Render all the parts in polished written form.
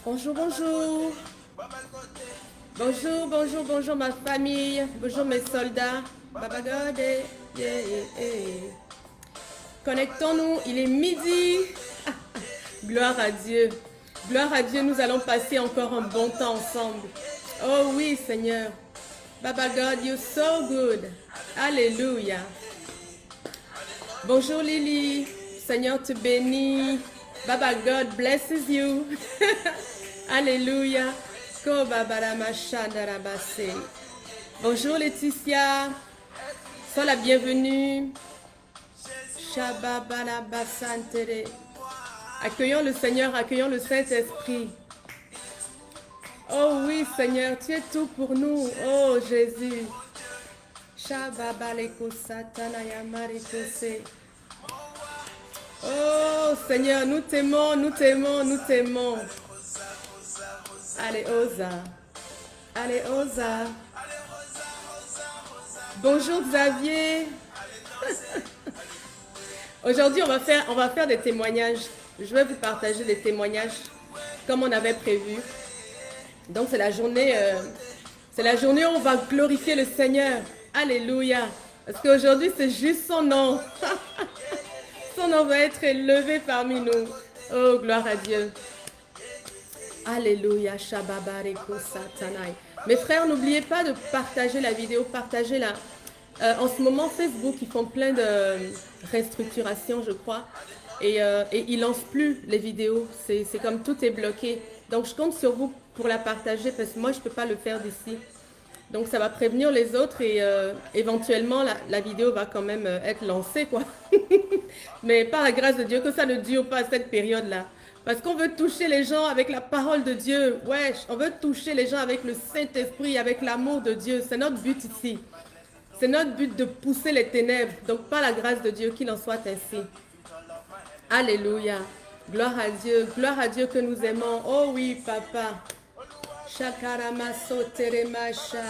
Bonjour, bonjour. Bonjour, bonjour, bonjour ma famille. Bonjour mes soldats. Baba God, yeah, yeah. Connectons-nous, il est midi. Gloire à Dieu. Gloire à Dieu, nous allons passer encore un bon temps ensemble. Oh oui, Seigneur. Baba God, you're so good. Alléluia. Bonjour Lily. Seigneur te bénit. Baba God blesses you. Alléluia. Ko babara mashandara basse. Bonjour Laetitia. Sois la bienvenue. Shababala basantere. Accueillons le Seigneur, accueillons le Saint-Esprit. Oh oui Seigneur, tu es tout pour nous. Oh Jésus. Shababaleko satana yamarikose. Oh Seigneur, nous t'aimons, nous t'aimons, nous t'aimons. Allez, osa. Allez, osa. Bonjour Xavier. Aujourd'hui, on va faire des témoignages. Je vais vous partager des témoignages comme on avait prévu. Donc, c'est la journée où on va glorifier le Seigneur. Alléluia. Parce qu'aujourd'hui, c'est juste son nom. Son nom va être élevé parmi nous. Oh, gloire à Dieu. Alléluia. Shababareko satanai. Mes frères, n'oubliez pas de partager la vidéo. Partagez-la. En ce moment, Facebook, ils font plein de restructurations, je crois. Et ils ne lancent plus les vidéos. C'est comme tout est bloqué. Donc, je compte sur vous pour la partager parce que moi, je ne peux pas le faire d'ici. Donc, ça va prévenir les autres et éventuellement, la vidéo va quand même être lancée, quoi. Mais par la grâce de Dieu, que ça ne dure pas cette période-là. Parce qu'on veut toucher les gens avec la parole de Dieu. Ouais, on veut toucher les gens avec le Saint-Esprit, avec l'amour de Dieu. C'est notre but ici. C'est notre but de pousser les ténèbres. Donc, par la grâce de Dieu, qu'il en soit ainsi. Alléluia. Gloire à Dieu que nous aimons. Oh oui, Papa. Shakaramaso teremasha.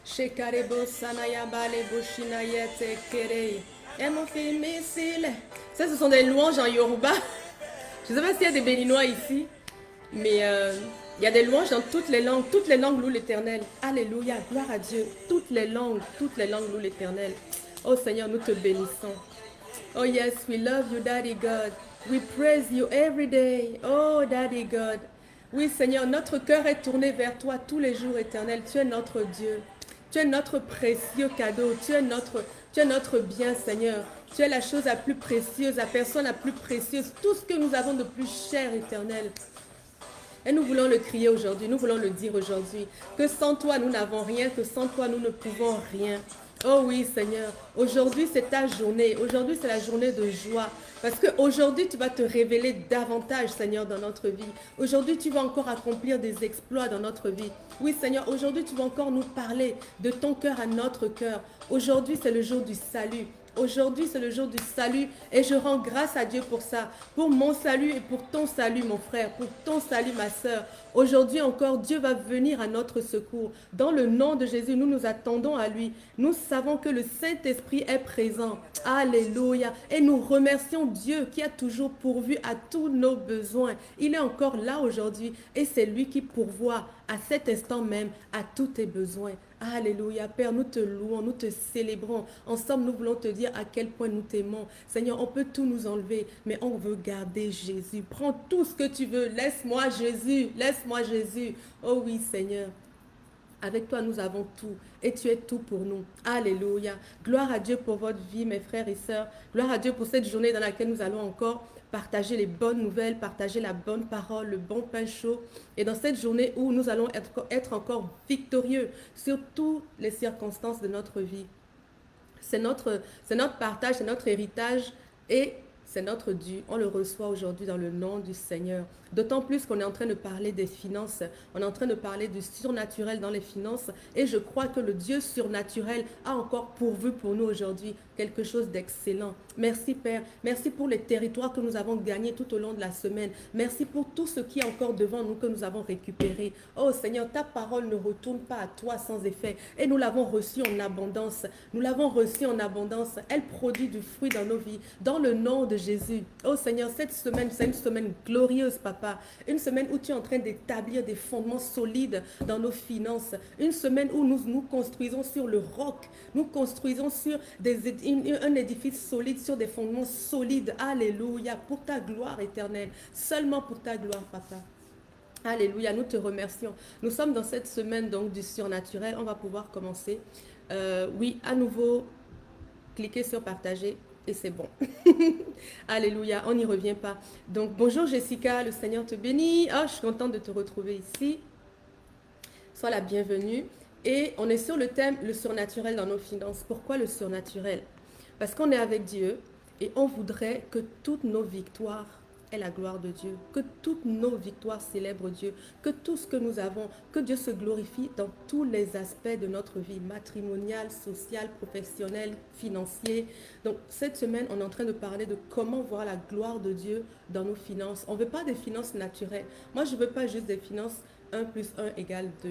Shekarebo sanayabale bushinayete kere. Emofimisile. Ça, ce sont des louanges en Yoruba. Je ne sais pas s'il y a des Béninois ici, mais il y a des louanges dans toutes les langues louent l'Éternel. Alléluia, gloire à Dieu. Toutes les langues louent l'Éternel. Oh Seigneur, nous te bénissons. Oh yes, we love you, Daddy God. We praise you every day. Oh, Daddy God. Oui, Seigneur, notre cœur est tourné vers toi tous les jours, Éternel. Tu es notre Dieu. Tu es notre précieux cadeau. Tu es notre bien, Seigneur. Tu es la chose la plus précieuse, la personne la plus précieuse. Tout ce que nous avons de plus cher, Éternel. Et nous voulons le crier aujourd'hui, nous voulons le dire aujourd'hui. Que sans toi, nous n'avons rien, que sans toi, nous ne pouvons rien. Oh oui, Seigneur, aujourd'hui, c'est ta journée. Aujourd'hui, c'est la journée de joie. Parce qu'aujourd'hui, tu vas te révéler davantage, Seigneur, dans notre vie. Aujourd'hui, tu vas encore accomplir des exploits dans notre vie. Oui, Seigneur, aujourd'hui, tu vas encore nous parler de ton cœur à notre cœur. Aujourd'hui, c'est le jour du salut. Aujourd'hui, c'est le jour du salut et je rends grâce à Dieu pour ça, pour mon salut et pour ton salut, mon frère, pour ton salut, ma soeur. Aujourd'hui encore, Dieu va venir à notre secours. Dans le nom de Jésus, nous nous attendons à lui. Nous savons que le Saint-Esprit est présent. Alléluia. Et nous remercions Dieu qui a toujours pourvu à tous nos besoins. Il est encore là aujourd'hui et c'est lui qui pourvoit à cet instant même à tous tes besoins. Alléluia. Père, nous te louons, nous te célébrons. Ensemble, nous voulons te dire à quel point nous t'aimons. Seigneur, on peut tout nous enlever, mais on veut garder Jésus. Prends tout ce que tu veux. Laisse-moi Jésus. Laisse-moi Jésus. Oh oui, Seigneur. Avec toi, nous avons tout et tu es tout pour nous. Alléluia. Gloire à Dieu pour votre vie, mes frères et sœurs. Gloire à Dieu pour cette journée dans laquelle nous allons encore partager les bonnes nouvelles, partager la bonne parole, le bon pain chaud. Et dans cette journée où nous allons être encore victorieux sur toutes les circonstances de notre vie. C'est notre partage, c'est notre héritage et c'est notre dû. On le reçoit aujourd'hui dans le nom du Seigneur. D'autant plus qu'on est en train de parler des finances. On est en train de parler du surnaturel dans les finances. Et je crois que le Dieu surnaturel a encore pourvu pour nous aujourd'hui quelque chose d'excellent. Merci Père. Merci pour les territoires que nous avons gagnés tout au long de la semaine. Merci pour tout ce qui est encore devant nous que nous avons récupéré. Oh Seigneur, ta parole ne retourne pas à toi sans effet. Et nous l'avons reçue en abondance. Nous l'avons reçue en abondance. Elle produit du fruit dans nos vies. Dans le nom de de Jésus. Oh Seigneur, cette semaine, c'est une semaine glorieuse, Papa. Une semaine où tu es en train d'établir des fondements solides dans nos finances. Une semaine où nous nous construisons sur le roc. Nous construisons sur un édifice solide, sur des fondements solides. Alléluia, pour ta gloire éternelle. Seulement pour ta gloire, Papa. Alléluia, nous te remercions. Nous sommes dans cette semaine donc du surnaturel. On va pouvoir commencer. Oui, à nouveau, cliquez sur partager et c'est bon. Alléluia, on n'y revient pas. Donc, bonjour Jessica, le Seigneur te bénit. Oh, je suis contente de te retrouver ici. Sois la bienvenue. Et on est sur le thème, le surnaturel dans nos finances. Pourquoi le surnaturel? Parce qu'on est avec Dieu et on voudrait que toutes nos victoires aient la gloire de Dieu, que toutes nos victoires célèbrent Dieu, que tout ce que nous avons, que Dieu se glorifie dans tous les aspects de notre vie, matrimoniale, sociale, professionnelle, financière. Donc cette semaine, on est en train de parler de comment voir la gloire de Dieu dans nos finances. On ne veut pas des finances naturelles. Moi, je ne veux pas juste des finances 1 plus 1 égale 2.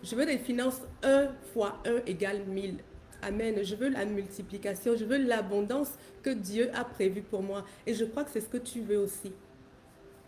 Je veux des finances 1 fois 1 égale 1000. Amen. Je veux la multiplication, je veux l'abondance que Dieu a prévue pour moi. Et je crois que c'est ce que tu veux aussi.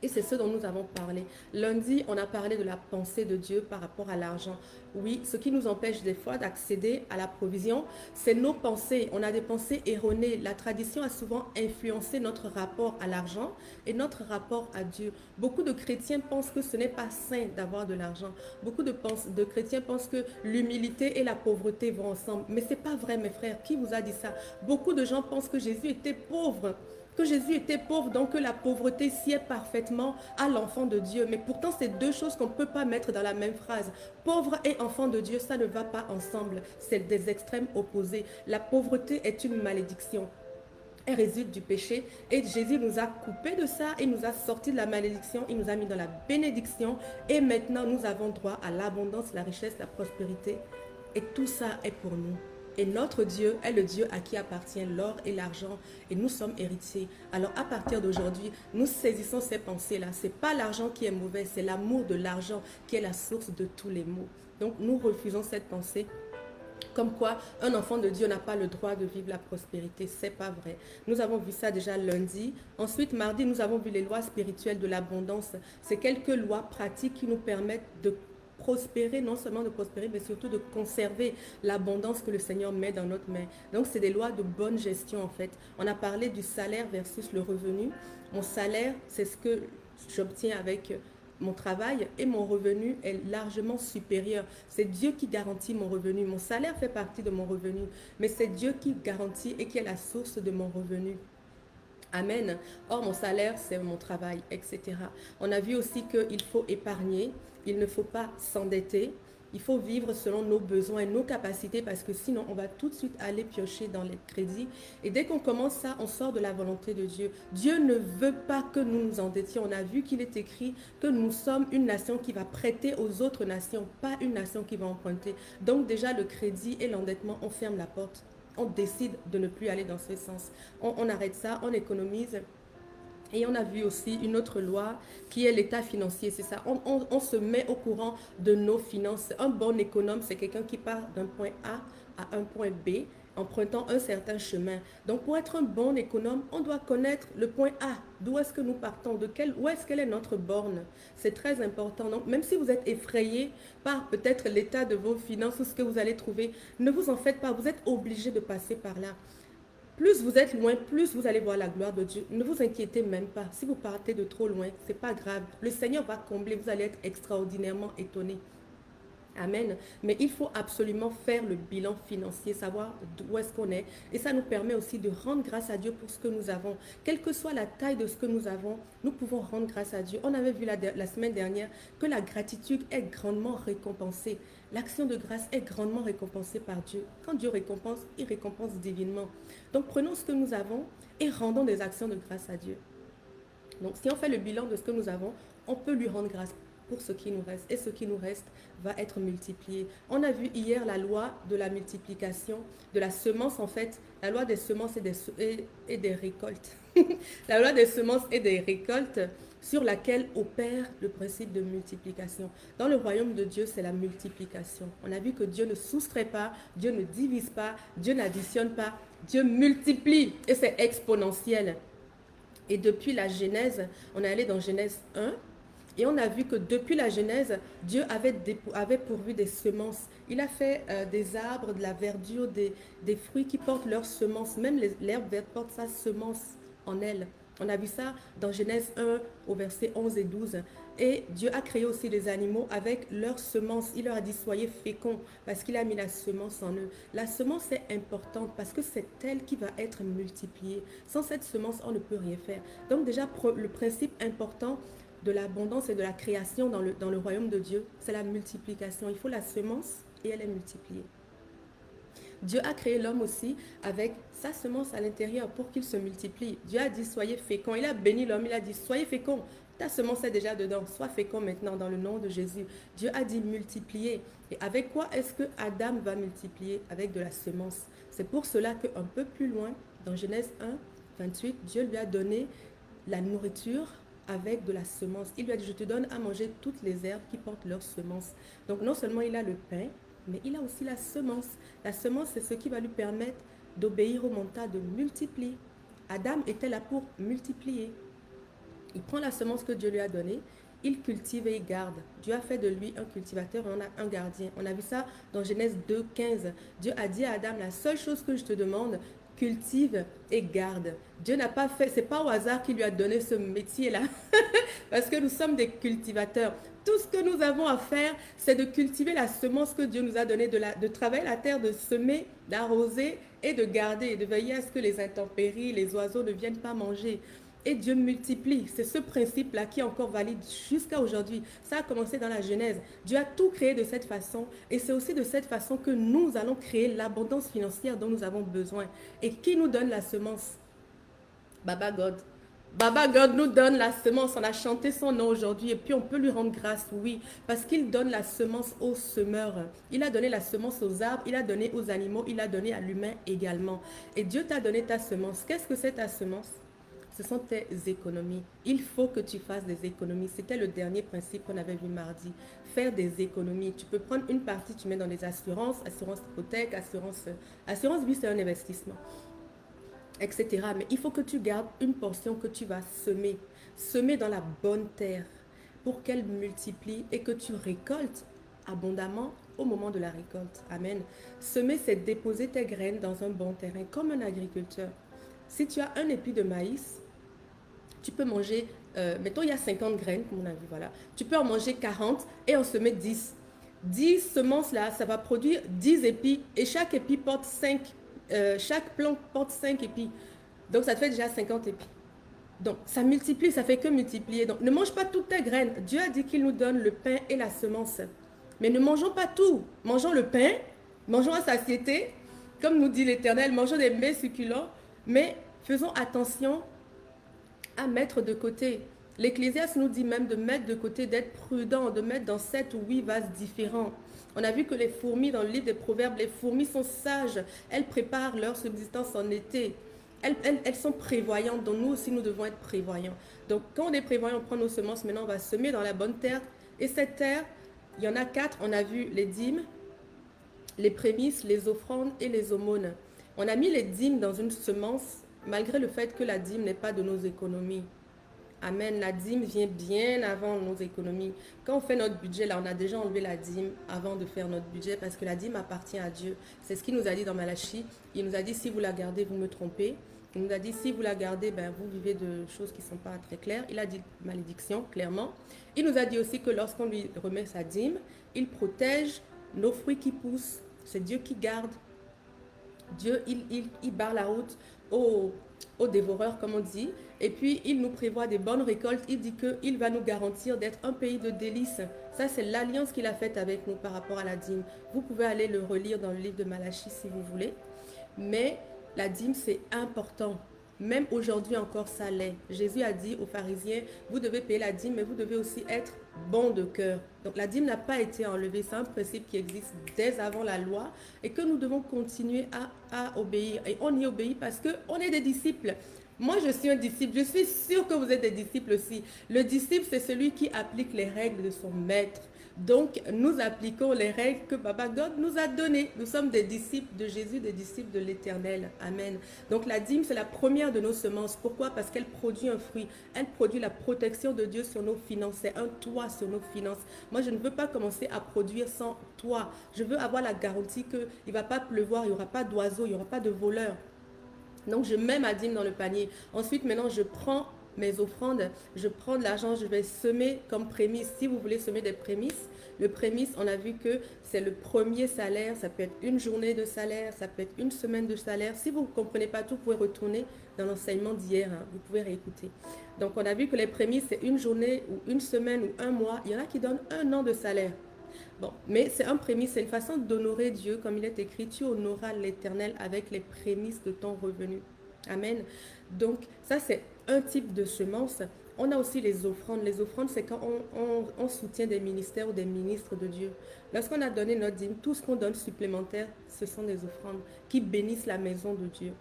Et c'est ce dont nous avons parlé. Lundi, on a parlé de la pensée de Dieu par rapport à l'argent. Oui, ce qui nous empêche des fois d'accéder à la provision, c'est nos pensées. On a des pensées erronées. La tradition a souvent influencé notre rapport à l'argent et notre rapport à Dieu. Beaucoup de chrétiens pensent que ce n'est pas sain d'avoir de l'argent. Beaucoup de chrétiens pensent que l'humilité et la pauvreté vont ensemble. Mais ce n'est pas vrai, mes frères. Qui vous a dit ça? Beaucoup de gens pensent que Jésus était pauvre. Que Jésus était pauvre, donc que la pauvreté sied parfaitement à l'enfant de Dieu. Mais pourtant, c'est deux choses qu'on ne peut pas mettre dans la même phrase. Pauvre et enfant de Dieu, ça ne va pas ensemble. C'est des extrêmes opposés. La pauvreté est une malédiction. Elle résulte du péché. Et Jésus nous a coupé de ça et nous a sorti de la malédiction. Il nous a mis dans la bénédiction. Et maintenant, nous avons droit à l'abondance, la richesse, la prospérité. Et tout ça est pour nous. Et notre Dieu est le Dieu à qui appartient l'or et l'argent. Et nous sommes héritiers. Alors à partir d'aujourd'hui, nous saisissons ces pensées-là. Ce n'est pas l'argent qui est mauvais, c'est l'amour de l'argent qui est la source de tous les maux. Donc nous refusons cette pensée. Comme quoi, un enfant de Dieu n'a pas le droit de vivre la prospérité. Ce n'est pas vrai. Nous avons vu ça déjà lundi. Ensuite, mardi, nous avons vu les lois spirituelles de l'abondance. C'est quelques lois pratiques qui nous permettent de prospérer, non seulement de prospérer, mais surtout de conserver l'abondance que le Seigneur met dans notre main. Donc, c'est des lois de bonne gestion, en fait. On a parlé du salaire versus le revenu. Mon salaire, c'est ce que j'obtiens avec mon travail et mon revenu est largement supérieur. C'est Dieu qui garantit mon revenu. Mon salaire fait partie de mon revenu, mais c'est Dieu qui garantit et qui est la source de mon revenu. Amen. Or, mon salaire, c'est mon travail, etc. On a vu aussi qu'il faut épargner, il ne faut pas s'endetter, il faut vivre selon nos besoins et nos capacités parce que sinon, on va tout de suite aller piocher dans les crédits. Et dès qu'on commence ça, on sort de la volonté de Dieu. Dieu ne veut pas que nous nous endettions. On a vu qu'il est écrit que nous sommes une nation qui va prêter aux autres nations, pas une nation qui va emprunter. Donc déjà, le crédit et l'endettement, on ferme la porte. On décide de ne plus aller dans ce sens. On arrête ça, on économise. Et on a vu aussi une autre loi qui est l'état financier, c'est ça. On se met au courant de nos finances. Un bon économe, c'est quelqu'un qui part d'un point A à un point B, empruntant un certain chemin. Donc pour être un bon économe, on doit connaître le point A. D'où est-ce que nous partons? Où est-ce qu'elle est notre borne? C'est très important. Donc même si vous êtes effrayé par peut-être l'état de vos finances ou ce que vous allez trouver, ne vous en faites pas. Vous êtes obligé de passer par là. Plus vous êtes loin, plus vous allez voir la gloire de Dieu. Ne vous inquiétez même pas. Si vous partez de trop loin, ce n'est pas grave. Le Seigneur va combler. Vous allez être extraordinairement étonnés. Amen. Mais il faut absolument faire le bilan financier, savoir d'où est-ce qu'on est. Et ça nous permet aussi de rendre grâce à Dieu pour ce que nous avons. Quelle que soit la taille de ce que nous avons, nous pouvons rendre grâce à Dieu. On avait vu la semaine dernière que la gratitude est grandement récompensée. L'action de grâce est grandement récompensée par Dieu. Quand Dieu récompense, il récompense divinement. Donc prenons ce que nous avons et rendons des actions de grâce à Dieu. Donc si on fait le bilan de ce que nous avons, on peut lui rendre grâce pour ce qui nous reste. Et ce qui nous reste va être multiplié. On a vu hier la loi de la multiplication, de la semence en fait, la loi des semences et des récoltes. La loi des semences et des récoltes sur laquelle opère le principe de multiplication. Dans le royaume de Dieu, c'est la multiplication. On a vu que Dieu ne soustrait pas, Dieu ne divise pas, Dieu n'additionne pas, Dieu multiplie et c'est exponentiel. Et depuis la Genèse, on est allé dans Genèse 1 et on a vu que depuis la Genèse, Dieu avait pourvu des semences. Il a fait des arbres, de la verdure, des fruits qui portent leurs semences. Même l'herbe verte porte sa semence en elle. On a vu ça dans Genèse 1 au verset 11 et 12. Et Dieu a créé aussi les animaux avec leurs semences. Il leur a dit soyez féconds parce qu'il a mis la semence en eux. La semence est importante parce que c'est elle qui va être multipliée. Sans cette semence, on ne peut rien faire. Donc déjà, le principe important de l'abondance et de la création dans le royaume de Dieu, c'est la multiplication. Il faut la semence et elle est multipliée. Dieu a créé l'homme aussi avec sa semence à l'intérieur pour qu'il se multiplie. Dieu a dit soyez féconds. Il a béni l'homme, il a dit soyez féconds. Ta semence est déjà dedans. Sois fécond maintenant dans le nom de Jésus. Dieu a dit multiplier. Et avec quoi est-ce que Adam va multiplier? Avec de la semence. C'est pour cela qu'un peu plus loin, dans Genèse 1, 28, Dieu lui a donné la nourriture avec de la semence. Il lui a dit, je te donne à manger toutes les herbes qui portent leurs semences. Donc non seulement il a le pain, mais il a aussi la semence. La semence, c'est ce qui va lui permettre d'obéir au mandat de multiplier. Adam était là pour multiplier. Il prend la semence que Dieu lui a donnée, il cultive et il garde. Dieu a fait de lui un cultivateur et on a un gardien. On a vu ça dans Genèse 2, 15. Dieu a dit à Adam, la seule chose que je te demande, cultive et garde. Dieu n'a pas fait, c'est pas au hasard qu'il lui a donné ce métier-là, parce que nous sommes des cultivateurs. Tout ce que nous avons à faire, c'est de cultiver la semence que Dieu nous a donnée, de travailler la terre, de semer, d'arroser et de garder, et de veiller à ce que les intempéries, les oiseaux ne viennent pas manger. Et Dieu multiplie. C'est ce principe-là qui est encore valide jusqu'à aujourd'hui. Ça a commencé dans la Genèse. Dieu a tout créé de cette façon. Et c'est aussi de cette façon que nous allons créer l'abondance financière dont nous avons besoin. Et qui nous donne la semence? Baba God. Baba God nous donne la semence. On a chanté son nom aujourd'hui et puis on peut lui rendre grâce, oui, parce qu'il donne la semence aux semeurs. Il a donné la semence aux arbres, il a donné aux animaux, il a donné à l'humain également. Et Dieu t'a donné ta semence. Qu'est-ce que c'est ta semence? Ce sont tes économies. Il faut que tu fasses des économies. C'était le dernier principe qu'on avait vu mardi. Faire des économies. Tu peux prendre une partie, tu mets dans les assurances, assurance hypothèque, assurance vie, c'est un investissement, etc. Mais il faut que tu gardes une portion que tu vas semer. Semer dans la bonne terre pour qu'elle multiplie et que tu récoltes abondamment au moment de la récolte. Amen. Semer, c'est déposer tes graines dans un bon terrain, comme un agriculteur. Si tu as un épi de maïs, tu peux manger, mettons il y a 50 graines, comme on a vu, voilà. Tu peux en manger 40 et en semer 10. 10 semences là, ça va produire 10 épis et chaque épi porte 5, chaque plante porte 5 épis. Donc ça te fait déjà 50 épis. Donc ça multiplie, ça fait que multiplier. Donc ne mange pas toutes tes graines. Dieu a dit qu'il nous donne le pain et la semence. Mais ne mangeons pas tout. Mangeons le pain, mangeons à satiété, comme nous dit l'Éternel, mangeons des mets succulents, mais faisons attention à mettre de côté. L'Ecclésiaste nous dit même de mettre de côté, d'être prudent, de mettre dans 7 ou 8 vases différents. On a vu que les fourmis, dans le livre des Proverbes, les fourmis sont sages. Elles préparent leur subsistance en été. Elles sont prévoyantes, donc nous aussi nous devons être prévoyants. Donc quand on est prévoyant, on prend nos semences, maintenant on va semer dans la bonne terre. Et cette terre, il y en a 4, on a vu les dîmes, les prémices, les offrandes et les aumônes. On a mis les dîmes dans une semence, malgré le fait que la dîme n'est pas de nos économies. Amen. La dîme vient bien avant nos économies. Quand on fait notre budget, là, on a déjà enlevé la dîme avant de faire notre budget parce que la dîme appartient à Dieu. C'est ce qu'il nous a dit dans Malachie. Il nous a dit, si vous la gardez, vous me trompez. Il nous a dit, si vous la gardez, ben, vous vivez de choses qui ne sont pas très claires. Il a dit malédiction, clairement. Il nous a dit aussi que lorsqu'on lui remet sa dîme, il protège nos fruits qui poussent. C'est Dieu qui garde. Dieu, il barre la route aux dévoreurs, comme on dit. Et puis, il nous prévoit des bonnes récoltes. Il dit qu'il va nous garantir d'être un pays de délices. Ça, c'est l'alliance qu'il a faite avec nous par rapport à la dîme. Vous pouvez aller le relire dans le livre de Malachie si vous voulez. Mais la dîme, c'est important. Même aujourd'hui encore, ça l'est. Jésus a dit aux pharisiens, vous devez payer la dîme, mais vous devez aussi être bon de cœur. Donc la dîme n'a pas été enlevée. C'est un principe qui existe dès avant la loi et que nous devons continuer à obéir. Et on y obéit parce qu'on est des disciples. Moi, je suis un disciple. Je suis sûre que vous êtes des disciples aussi. Le disciple, c'est celui qui applique les règles de son maître. Donc, nous appliquons les règles que Baba God nous a données. Nous sommes des disciples de Jésus, des disciples de l'Éternel. Amen. Donc, la dîme, c'est la première de nos semences. Pourquoi? Parce qu'elle produit un fruit. Elle produit la protection de Dieu sur nos finances. C'est un toit sur nos finances. Moi, je ne veux pas commencer à produire sans toit. Je veux avoir la garantie qu'il ne va pas pleuvoir, il n'y aura pas d'oiseaux, il n'y aura pas de voleurs. Donc, je mets ma dîme dans le panier. Ensuite, maintenant, je prends mes offrandes, je prends de l'argent, je vais semer comme prémisse. Si vous voulez semer des prémices, le prémisse, on a vu que c'est le premier salaire, ça peut être une journée de salaire, ça peut être une semaine de salaire. Si vous ne comprenez pas tout, vous pouvez retourner dans l'enseignement d'hier, hein, vous pouvez réécouter. Donc, on a vu que les prémices, c'est une journée ou une semaine ou un mois. Il y en a qui donnent un an de salaire. Bon, mais c'est un prémisse, c'est une façon d'honorer Dieu, comme il est écrit, tu honoreras l'Éternel avec les prémices de ton revenu. Amen. Donc, ça, c'est un type de semence. On a aussi les offrandes. Les offrandes, c'est quand on soutient des ministères ou des ministres de Dieu. Lorsqu'on a donné notre dîme, tout ce qu'on donne supplémentaire, ce sont des offrandes qui bénissent la maison de Dieu.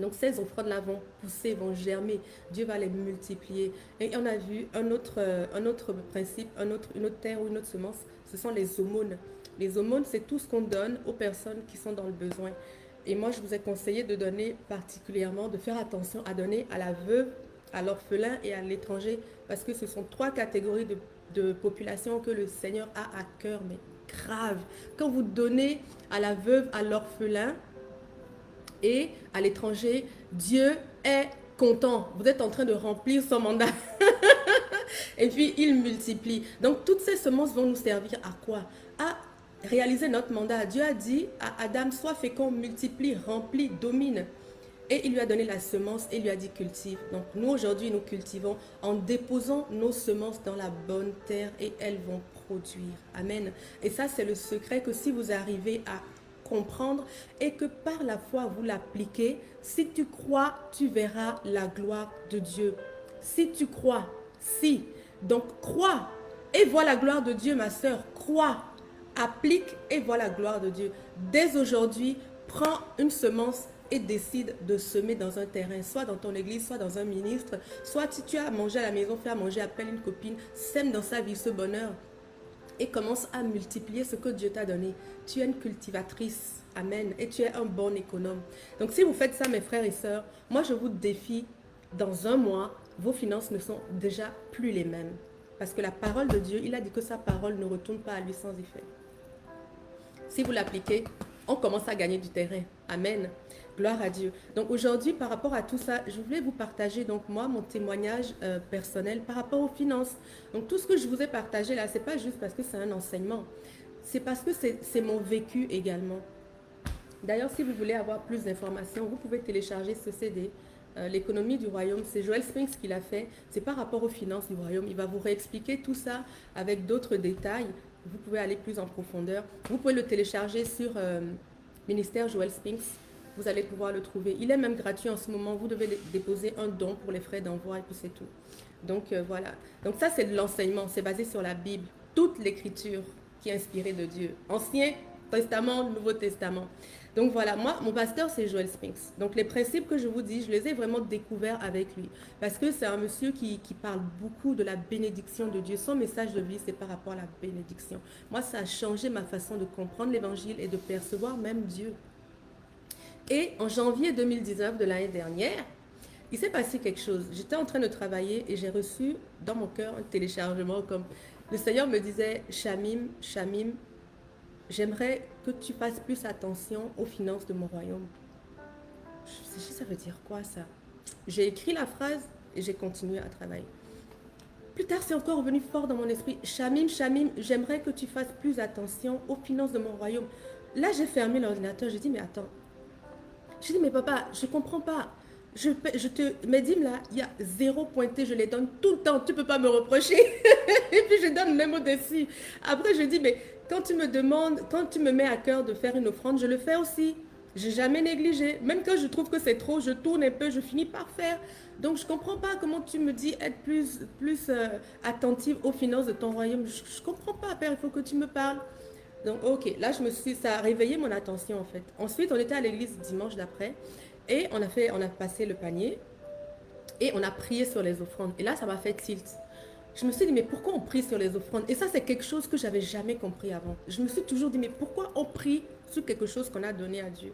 Donc ces offrandes-là vont pousser, vont germer. Dieu va les multiplier. Et on a vu un autre principe, une autre terre ou une autre semence, ce sont les aumônes. Les aumônes, c'est tout ce qu'on donne aux personnes qui sont dans le besoin. Et moi, je vous ai conseillé de donner particulièrement, de faire attention à donner à la veuve, à l'orphelin et à l'étranger, parce que ce sont trois catégories de population que le Seigneur a à cœur, mais grave. Quand vous donnez à la veuve, à l'orphelin, et à l'étranger, Dieu est content. Vous êtes en train de remplir son mandat. Et puis, il multiplie. Donc, toutes ces semences vont nous servir à quoi? À réaliser notre mandat. Dieu a dit à Adam, sois fécond, multiplie, remplis, domine. Et il lui a donné la semence et il lui a dit cultive. Donc, nous, aujourd'hui, nous cultivons en déposant nos semences dans la bonne terre et elles vont produire. Amen. Et ça, c'est le secret que si vous arrivez à comprendre et que par la foi vous l'appliquez, si tu crois, tu verras la gloire de Dieu. Si tu crois, si. Donc crois et vois la gloire de Dieu, ma soeur. Crois, applique et vois la gloire de Dieu. Dès aujourd'hui, prends une semence et décide de semer dans un terrain, soit dans ton église, soit dans un ministre, soit si tu as à manger à la maison, fais à manger, appelle une copine, sème dans sa vie ce bonheur. Et commence à multiplier ce que Dieu t'a donné. Tu es une cultivatrice. Amen. Et tu es un bon économe. Donc si vous faites ça, mes frères et sœurs, moi je vous défie, dans un mois, vos finances ne sont déjà plus les mêmes. Parce que la parole de Dieu, il a dit que sa parole ne retourne pas à lui sans effet. Si vous l'appliquez, on commence à gagner du terrain. Amen. Gloire à Dieu. Donc aujourd'hui, par rapport à tout ça, je voulais vous partager donc moi mon témoignage personnel par rapport aux finances. Donc tout ce que je vous ai partagé là, c'est pas juste parce que c'est un enseignement, c'est parce que c'est mon vécu également. D'ailleurs, si vous voulez avoir plus d'informations, vous pouvez télécharger ce CD. L'économie du royaume, c'est Joel Spinks qui l'a fait. C'est par rapport aux finances du royaume. Il va vous réexpliquer tout ça avec d'autres détails. Vous pouvez aller plus en profondeur. Vous pouvez le télécharger sur Ministère Joel Spinks. Vous allez pouvoir le trouver. Il est même gratuit en ce moment. Vous devez déposer un don pour les frais d'envoi et puis c'est tout. Donc voilà. Donc ça, c'est de l'enseignement. C'est basé sur la Bible. Toute l'écriture qui est inspirée de Dieu. Ancien Testament, Nouveau Testament. Donc voilà, moi, mon pasteur, c'est Joel Spinks. Donc les principes que je vous dis, je les ai vraiment découverts avec lui. Parce que c'est un monsieur qui parle beaucoup de la bénédiction de Dieu. Son message de vie, c'est par rapport à la bénédiction. Moi, ça a changé ma façon de comprendre l'évangile et de percevoir même Dieu. Et en janvier 2019 de l'année dernière, il s'est passé quelque chose. J'étais en train de travailler et j'ai reçu dans mon cœur un téléchargement comme le Seigneur me disait, Shamim, Shamim, j'aimerais que tu fasses plus attention aux finances de mon royaume. Je sais, ça veut dire quoi ça? J'ai écrit la phrase et j'ai continué à travailler. Plus tard, c'est encore revenu fort dans mon esprit. Shamim, Shamim, j'aimerais que tu fasses plus attention aux finances de mon royaume. Là, j'ai fermé l'ordinateur. J'ai dit, mais attends. J'ai dit, mais papa, je ne comprends pas. Mes dîmes là, il y a 0 pointé, je les donne tout le temps. Tu ne peux pas me reprocher. Et puis, je donne même au-dessus. Après, je dis, mais quand tu me demandes, quand tu me mets à cœur de faire une offrande, je le fais aussi. Je n'ai jamais négligé. Même quand je trouve que c'est trop, je tourne un peu, je finis par faire. Donc, je ne comprends pas comment tu me dis être plus attentive aux finances de ton royaume. Je ne comprends pas, Père, il faut que tu me parles. Donc, ok, là, ça a réveillé mon attention, en fait. Ensuite, on était à l'église dimanche d'après et on a passé le panier. Et on a prié sur les offrandes. Et là, ça m'a fait tilt. Je me suis dit, mais pourquoi on prie sur les offrandes? Et ça, c'est quelque chose que j'avais jamais compris avant. Je me suis toujours dit, mais pourquoi on prie sur quelque chose qu'on a donné à Dieu?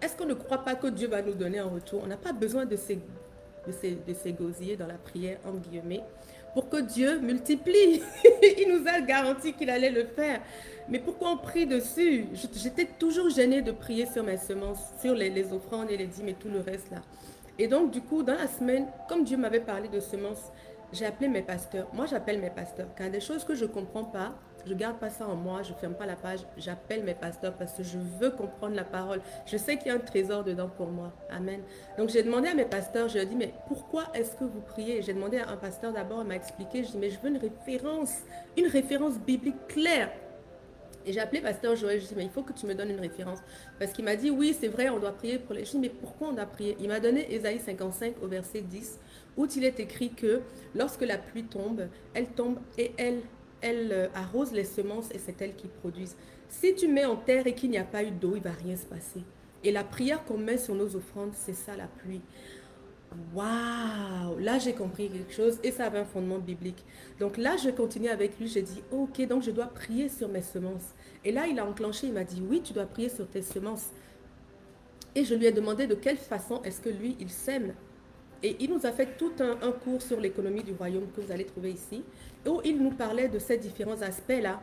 Est-ce qu'on ne croit pas que Dieu va nous donner en retour? On n'a pas besoin de s'égosiller dans la prière, entre guillemets, pour que Dieu multiplie. Il nous a garanti qu'il allait le faire. Mais pourquoi on prie dessus? J'étais toujours gênée de prier sur mes semences, sur les offrandes et les dîmes et tout le reste là. Et donc, du coup, dans la semaine, comme Dieu m'avait parlé de semences, j'ai appelé mes pasteurs. Moi, j'appelle mes pasteurs. Quand il y a des choses que je ne comprends pas, je ne garde pas ça en moi, je ne ferme pas la page, j'appelle mes pasteurs parce que je veux comprendre la parole. Je sais qu'il y a un trésor dedans pour moi. Amen. Donc, j'ai demandé à mes pasteurs, je leur ai dit, mais pourquoi est-ce que vous priez? J'ai demandé à un pasteur d'abord, il m'a expliqué, je dis, mais je veux une référence biblique claire. Et j'ai appelé Pasteur Joël, je lui ai dit, mais il faut que tu me donnes une référence. Parce qu'il m'a dit, oui, c'est vrai, on doit prier pour les... Je lui ai dit, mais pourquoi on doit prier? Il m'a donné Ésaïe 55 au verset 10, où il est écrit que lorsque la pluie tombe et elle arrose les semences et c'est elle qui produisent. Si tu mets en terre et qu'il n'y a pas eu d'eau, il ne va rien se passer. Et la prière qu'on met sur nos offrandes, c'est ça la pluie. Waouh, là j'ai compris quelque chose et ça avait un fondement biblique. Donc là je continue avec lui, j'ai dit ok, donc je dois prier sur mes semences. Et là il a enclenché, il m'a dit oui, tu dois prier sur tes semences. Et je lui ai demandé de quelle façon est-ce que lui il sème. Et il nous a fait tout un cours sur l'économie du royaume que vous allez trouver ici, où il nous parlait de ces différents aspects-là.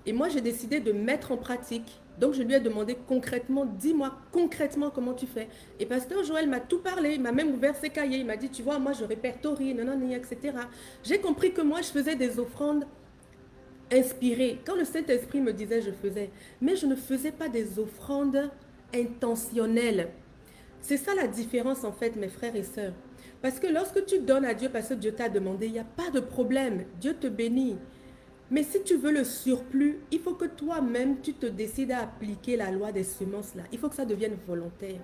Et moi, j'ai décidé de mettre en pratique. Donc, je lui ai demandé concrètement, dis-moi concrètement comment tu fais. Et Pasteur Joël m'a tout parlé, il m'a même ouvert ses cahiers, il m'a dit, tu vois, moi, je répertorie, non, etc. J'ai compris que moi, je faisais des offrandes inspirées. Quand le Saint-Esprit me disait, je faisais. Mais je ne faisais pas des offrandes intentionnelles. C'est ça la différence, en fait, mes frères et sœurs. Parce que lorsque tu donnes à Dieu parce que Dieu t'a demandé, il n'y a pas de problème. Dieu te bénit. Mais si tu veux le surplus, il faut que toi-même, tu te décides à appliquer la loi des semences là. Il faut que ça devienne volontaire.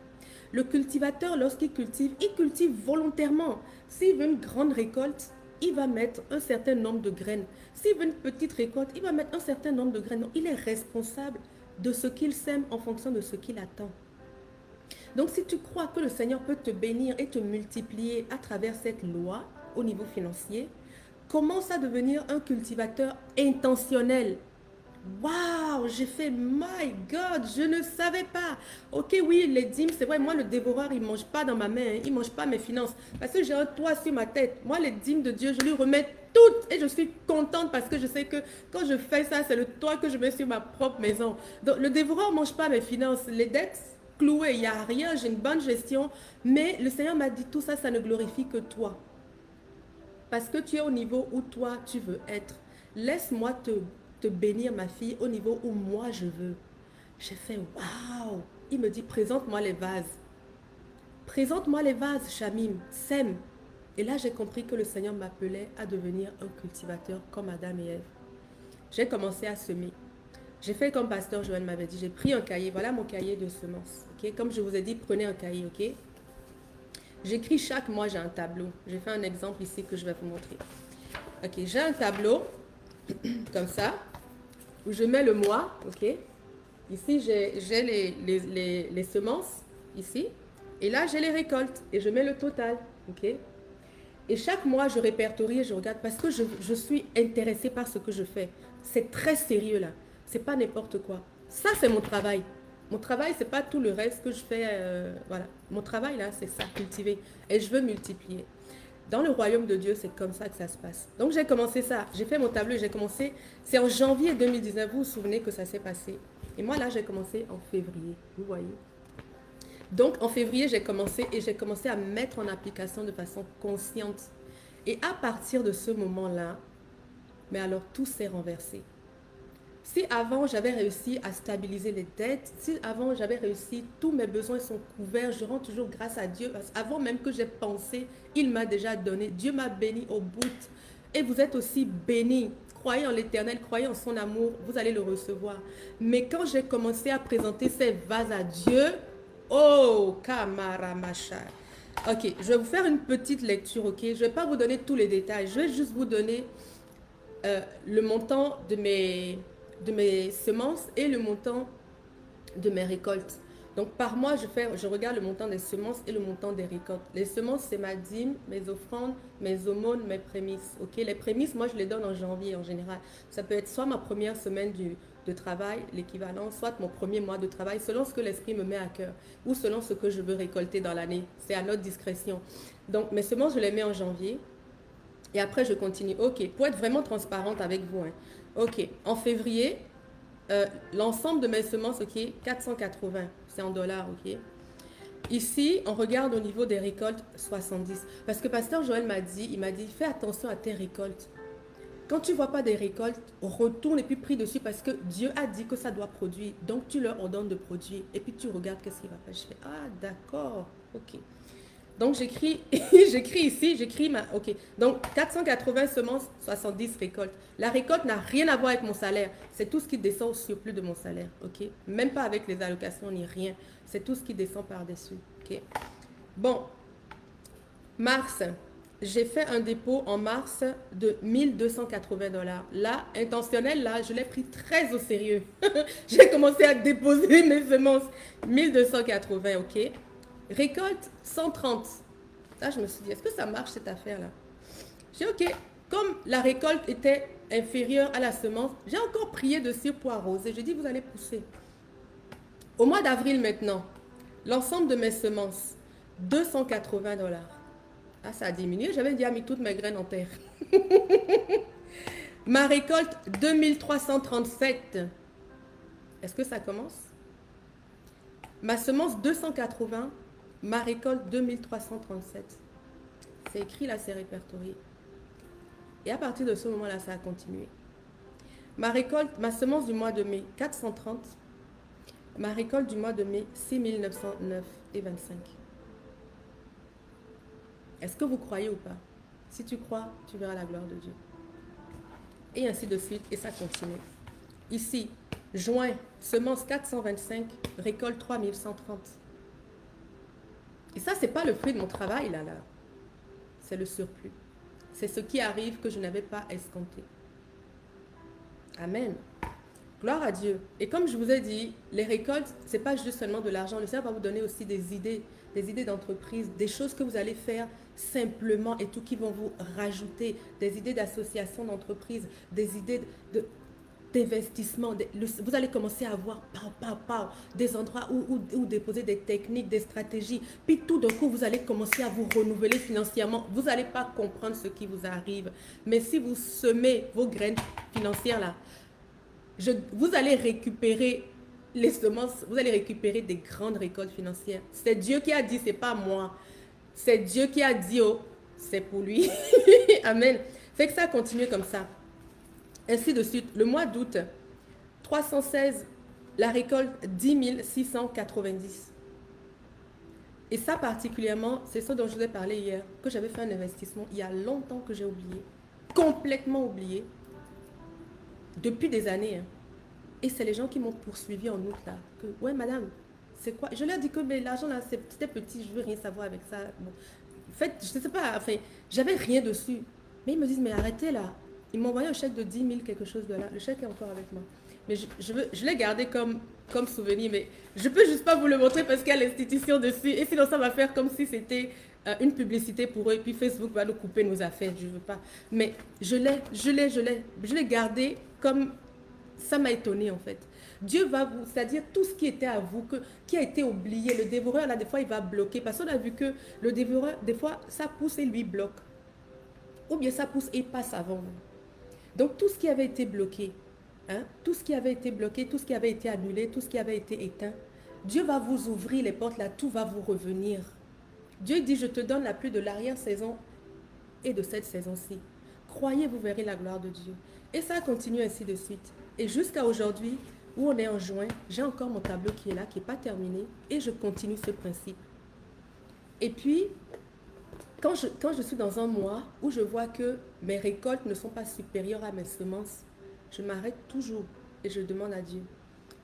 Le cultivateur, lorsqu'il cultive, il cultive volontairement. S'il veut une grande récolte, il va mettre un certain nombre de graines. S'il veut une petite récolte, il va mettre un certain nombre de graines. Donc, il est responsable de ce qu'il sème en fonction de ce qu'il attend. Donc, si tu crois que le Seigneur peut te bénir et te multiplier à travers cette loi au niveau financier, commence à devenir un cultivateur intentionnel. Waouh, j'ai fait, my God, je ne savais pas. Ok, oui, les dîmes, c'est vrai, moi, le dévoreur, il ne mange pas dans ma main, il ne mange pas mes finances. Parce que j'ai un toit sur ma tête. Moi, les dîmes de Dieu, je lui remets toutes et je suis contente parce que je sais que quand je fais ça, c'est le toit que je mets sur ma propre maison. Donc, le dévoreur ne mange pas mes finances. Les dettes clouées, il n'y a rien, j'ai une bonne gestion. Mais le Seigneur m'a dit, tout ça, ça ne glorifie que toi. Parce que tu es au niveau où toi, tu veux être. Laisse-moi te bénir, ma fille, au niveau où moi, je veux. J'ai fait, waouh. Il me dit, présente-moi les vases. Présente-moi les vases, Shamim. Sème. Et là, j'ai compris que le Seigneur m'appelait à devenir un cultivateur comme Adam et Ève. J'ai commencé à semer. J'ai fait comme Pasteur Joël m'avait dit. J'ai pris un cahier. Voilà mon cahier de semences. Okay? Comme je vous ai dit, prenez un cahier, ok? J'écris chaque mois, j'ai un tableau. J'ai fait un exemple ici que je vais vous montrer. Ok, j'ai un tableau, comme ça, où je mets le mois, ok. Ici, j'ai les semences, ici. Et là, j'ai les récoltes, et je mets le total, ok. Et chaque mois, je répertorie et je regarde, parce que je suis intéressée par ce que je fais. C'est très sérieux, là. C'est pas n'importe quoi. Ça, c'est mon travail. Mon travail, c'est pas tout le reste que je fais. Voilà. Mon travail, là, c'est ça, cultiver. Et je veux multiplier. Dans le royaume de Dieu, c'est comme ça que ça se passe. Donc, j'ai commencé ça. J'ai fait mon tableau, j'ai commencé. C'est en janvier 2019, vous vous souvenez que ça s'est passé. Et moi, là, j'ai commencé en février. Vous voyez. Donc, en février, j'ai commencé à mettre en application de façon consciente. Et à partir de ce moment-là, mais alors, tout s'est renversé. Si avant j'avais réussi à stabiliser les dettes, si avant j'avais réussi, tous mes besoins sont couverts, je rends toujours grâce à Dieu. Parce qu'avant même que j'ai pensé, il m'a déjà donné. Dieu m'a béni au bout. Et vous êtes aussi bénis. Croyez en l'Éternel, croyez en son amour, vous allez le recevoir. Mais quand j'ai commencé à présenter ces vases à Dieu, oh, Kamaramacha. Ok, je vais vous faire une petite lecture, ok? Je ne vais pas vous donner tous les détails, je vais juste vous donner le montant de mes semences et le montant de mes récoltes. Donc par mois, je regarde le montant des semences et le montant des récoltes. Les semences, c'est ma dîme, mes offrandes, mes aumônes, mes prémices. Ok, les prémices, moi, je les donne en janvier en général. Ça peut être soit ma première semaine de travail, l'équivalent, soit mon premier mois de travail, selon ce que l'esprit me met à cœur ou selon ce que je veux récolter dans l'année. C'est à notre discrétion. Donc mes semences, je les mets en janvier. Et après, je continue. Ok, pour être vraiment transparente avec vous. Hein. Ok, en février, l'ensemble de mes semences, ok, 480, c'est en dollars, ok. Ici, on regarde au niveau des récoltes, 70. Parce que Pasteur Joël il m'a dit, fais attention à tes récoltes. Quand tu ne vois pas des récoltes, retourne et puis prie dessus parce que Dieu a dit que ça doit produire. Donc, tu leur ordonnes de produire. Et puis, tu regardes qu'est-ce qui va faire. Je fais, ah, d'accord, ok. Donc, j'écris ici, ok. Donc, 480 semences, 70 récoltes. La récolte n'a rien à voir avec mon salaire. C'est tout ce qui descend au surplus de mon salaire, ok. Même pas avec les allocations ni rien. C'est tout ce qui descend par-dessus, ok. Bon, mars, j'ai fait un dépôt en mars de 1280 $. Là, intentionnel, là, je l'ai pris très au sérieux. J'ai commencé à déposer mes semences. 1280, ok. Récolte 130. Là, je me suis dit, est-ce que ça marche cette affaire-là? J'ai dit, ok, comme la récolte était inférieure à la semence, j'ai encore prié dessus pour arroser. J'ai dit, vous allez pousser. Au mois d'avril maintenant, l'ensemble de mes semences, 280 $. Ah, ça a diminué. J'avais déjà mis toutes mes graines en terre. Ma récolte, 2337. Est-ce que ça commence? Ma semence, 280. Ma récolte, 2337. C'est écrit là, c'est répertorié. Et à partir de ce moment-là, ça a continué. Ma récolte, ma semence du mois de mai, 430. Ma récolte du mois de mai, 6909 et 25. Est-ce que vous croyez ou pas? Si tu crois, tu verras la gloire de Dieu. Et ainsi de suite, et ça continue. Ici, juin, semence 425, récolte 3130. Et ça, ce n'est pas le fruit de mon travail, là. C'est le surplus. C'est ce qui arrive que je n'avais pas escompté. Amen. Gloire à Dieu. Et comme je vous ai dit, les récoltes, ce n'est pas juste seulement de l'argent. Le Seigneur va vous donner aussi des idées d'entreprise, des choses que vous allez faire simplement et tout qui vont vous rajouter, des idées d'association d'entreprise, des idées d'investissement. Vous allez commencer à avoir des endroits où déposer des techniques, des stratégies. Puis tout d'un coup, vous allez commencer à vous renouveler financièrement. Vous n'allez pas comprendre ce qui vous arrive. Mais si vous semez vos graines financières là, vous allez récupérer les semences, vous allez récupérer des grandes récoltes financières. C'est Dieu qui a dit, c'est pas moi. C'est Dieu qui a dit, oh, c'est pour lui. Amen. Fait que ça continue comme ça. Ainsi de suite. Le mois d'août, 316, la récolte 10 690. Et ça particulièrement, c'est ce dont je vous ai parlé hier, que j'avais fait un investissement il y a longtemps que j'ai oublié. Complètement oublié. Depuis des années. Hein. Et c'est les gens qui m'ont poursuivi en août là. Que, ouais madame, c'est quoi? Je leur ai dit que l'argent là, c'était petit, je veux rien savoir avec ça. Bon. En fait, je ne sais pas, enfin, j'avais rien dessus. Mais ils me disent, mais arrêtez là. Ils m'ont envoyé un chèque de 10 000 quelque chose de là. Le chèque est encore avec moi. Mais je l'ai gardé comme souvenir, mais je peux juste pas vous le montrer parce qu'il y a l'institution dessus. Et sinon, ça va faire comme si c'était une publicité pour eux. Et puis Facebook va nous couper nos affaires. Je veux pas. Mais je l'ai gardé comme... Ça m'a étonné en fait. Dieu va vous, c'est-à-dire tout ce qui était à vous, qui a été oublié, le dévoreur là, des fois il va bloquer. Parce qu'on a vu que le dévoreur, des fois, ça pousse et lui bloque. Ou bien ça pousse et passe avant vous. Donc tout ce qui avait été bloqué, hein, tout ce qui avait été bloqué, tout ce qui avait été annulé, tout ce qui avait été éteint, Dieu va vous ouvrir les portes là, tout va vous revenir. Dieu dit, je te donne la pluie de l'arrière-saison et de cette saison-ci. Croyez, vous verrez la gloire de Dieu. Et ça continue ainsi de suite. Et jusqu'à aujourd'hui, où on est en juin, j'ai encore mon tableau qui est là, qui n'est pas terminé, et je continue ce principe. Et puis, quand je suis dans un mois où je vois que mes récoltes ne sont pas supérieures à mes semences, je m'arrête toujours et je demande à Dieu.